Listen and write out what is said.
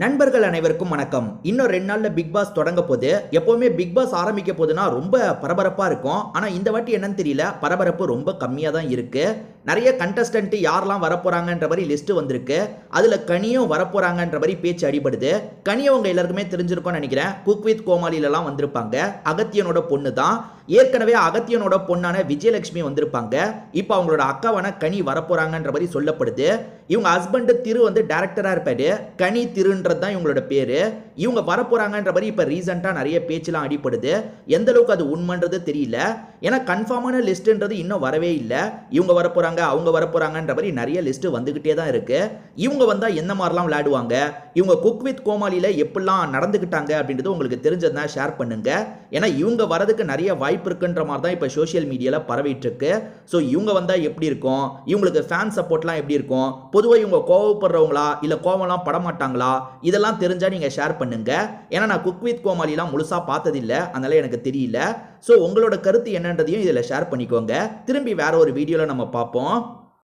நண்பர்கள் அனைவருக்கும் வணக்கம். இன்னும் 2 நாள்ல பிக் பாஸ் தொடங்க போது. எப்பவுமே பிக் பாஸ் ஆரம்பிக்க போதுன்னா ரொம்ப பரபரப்பா இருக்கும். ஆனா இந்த வாட்டி என்னன்னு தெரியல. பரபரப்பு ரொம்ப கம்மியா தான் இருக்கு. நெறைய கண்டஸ்டன்ட் யாரெல்லாம் வரப்போறாங்கன்ற மாரி லிஸ்ட் வந்திருக்கு. அதுல கனியும் வரப்போறாங்கன்ற மாரி பேச்சு அடிபடுது. கனி உங்க எல்லாருக்குமே தெரிஞ்சிருக்கும்னு நினைக்கிறேன். குக் வித் கோமாளிலலாம் வந்திருப்பாங்க. அகத்தியனோட பொண்ணு தான். ஏற்கனவே அகத்தியனோட பொண்ணான விஜயலட்சுமி வந்திருப்பாங்க. இப்போ அவங்களோட அக்காவான கனி வரப்போறாங்கன்ற மாரி சொல்லப்படுது. இவங்க ஹஸ்பண்ட் திரு வந்து டைரக்டரா இருப்பாரு. கனி திருன்றது தான் இவங்களோட பேரு. இவங்க வரப்போறாங்கன்ற மாதிரி இப்ப ரீசெண்டா நிறைய பேச்செல்லாம் அடிபடுது. எந்த அளவுக்கு அது உண்மைன்றது தெரியல. ஏன்னா கன்ஃபார்மான லிஸ்ட்ன்றது இன்னும் வரவே இல்லை. இவங்க வரப்போறாங்க அவங்க வரப்போறாங்கன்ற மாதிரி நிறைய லிஸ்ட் வந்துகிட்டே தான் இருக்கு. இவங்க வந்தா என்ன மாதிரிலாம் விளையாடுவாங்க, இவங்க குக் வித் கோமாளியில எப்படிலாம் நடந்துக்கிட்டாங்க அப்படின்றது உங்களுக்கு தெரிஞ்சதுன்னா ஷேர் பண்ணுங்க. ஏன்னா இவங்க வரதுக்கு நிறைய வாய்ப்பு இருக்குன்ற மாதிரி தான் இப்போ சோஷியல் மீடியால பரவிட்டு இருக்கு. ஸோ இவங்க வந்தா எப்படி இருக்கும், இவங்களுக்கு ஃபேன் சப்போர்ட்லாம் எப்படி இருக்கும், பொதுவாக இவங்க கோவப்படுறவங்களா இல்லை கோவம்லாம் படமாட்டாங்களா, இதெல்லாம் தெரிஞ்சா நீங்க ஷேர் பண்ணுங்க. ஏன்னா நான் குக் வித் கோமாளிலாம் முழுசா பார்த்ததில்ல, அதனால எனக்கு தெரியல. ஸோ உங்களோட கருத்து என்னன்றதையும் இதில் ஷேர் பண்ணிக்கோங்க. திரும்பி வேற ஒரு வீடியோவில் நம்ம பார்ப்போம்.